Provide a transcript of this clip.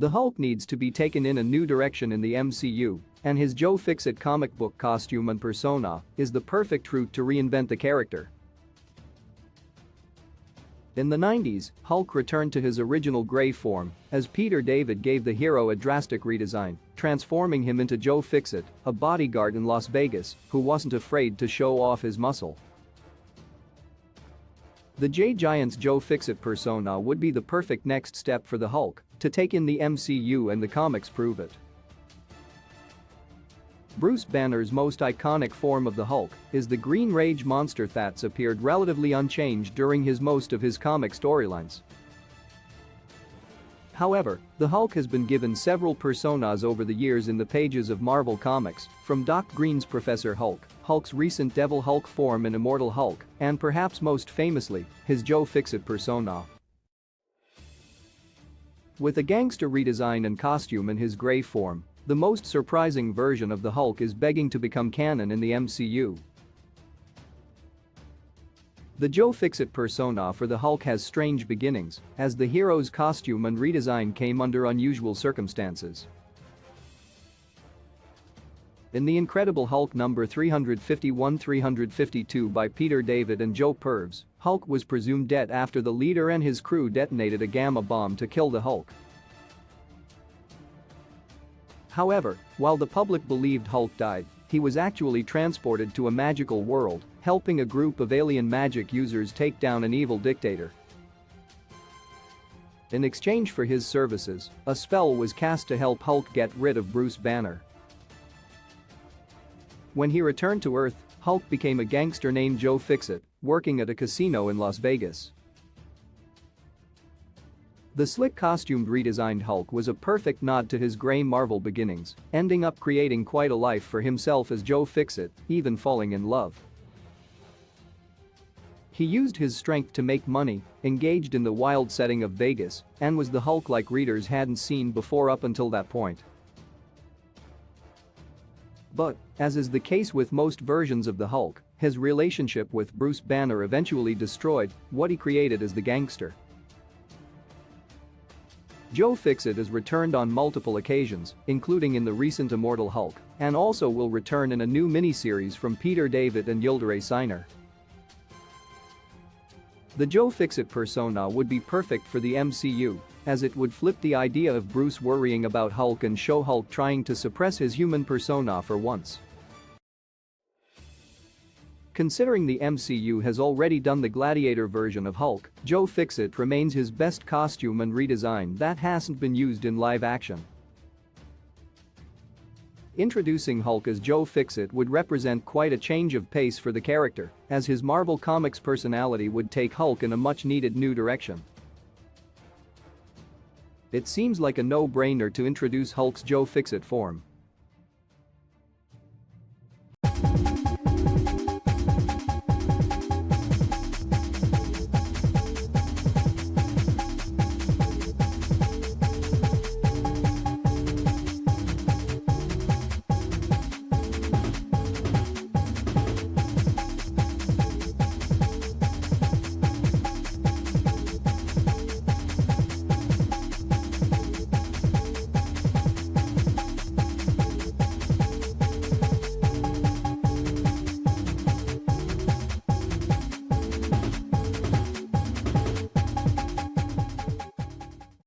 The Hulk needs to be taken in a new direction in the MCU, and his Joe Fixit comic book costume and persona is the perfect route to reinvent the character. In the 90s, Hulk returned to his original gray form as Peter David gave the hero a drastic redesign, transforming him into Joe Fixit, a bodyguard in Las Vegas who wasn't afraid to show off his muscle. The Giant's Joe Fixit persona would be the perfect next step for the Hulk to take in the MCU, and the comics prove it. Bruce Banner's most iconic form of the Hulk is the Green Rage monster that's appeared relatively unchanged during most of his comic storylines. However, the Hulk has been given several personas over the years in the pages of Marvel Comics, from Doc Green's Professor Hulk, Hulk's recent Devil Hulk form in Immortal Hulk, and perhaps most famously, his Joe Fixit persona. With a gangster redesign and costume in his gray form, the most surprising version of the Hulk is begging to become canon in the MCU. The Joe Fixit persona for the Hulk has strange beginnings, as the hero's costume and redesign came under unusual circumstances. In The Incredible Hulk number 351-352 by Peter David and Joe Purves, Hulk was presumed dead after the leader and his crew detonated a gamma bomb to kill the Hulk. However, while the public believed Hulk died, he was actually transported to a magical world, helping a group of alien magic users take down an evil dictator. In exchange for his services, a spell was cast to help Hulk get rid of Bruce Banner. When he returned to Earth, Hulk became a gangster named Joe Fixit, working at a casino in Las Vegas. The slick costumed redesigned Hulk was a perfect nod to his gray Marvel beginnings, ending up creating quite a life for himself as Joe Fixit, even falling in love. He used his strength to make money, engaged in the wild setting of Vegas, and was the Hulk like readers hadn't seen before up until that point. But, as is the case with most versions of the Hulk, his relationship with Bruce Banner eventually destroyed what he created as the gangster. Joe Fixit has returned on multiple occasions, including in the recent Immortal Hulk, and also will return in a new miniseries from Peter David and Yildiray Signer. The Joe Fixit persona would be perfect for the MCU, as it would flip the idea of Bruce worrying about Hulk and show Hulk trying to suppress his human persona for once. Considering the MCU has already done the Gladiator version of Hulk, Joe Fixit remains his best costume and redesign that hasn't been used in live action. Introducing Hulk as Joe Fixit would represent quite a change of pace for the character, as his Marvel Comics personality would take Hulk in a much-needed new direction. It seems like a no-brainer to introduce Hulk's Joe Fixit form.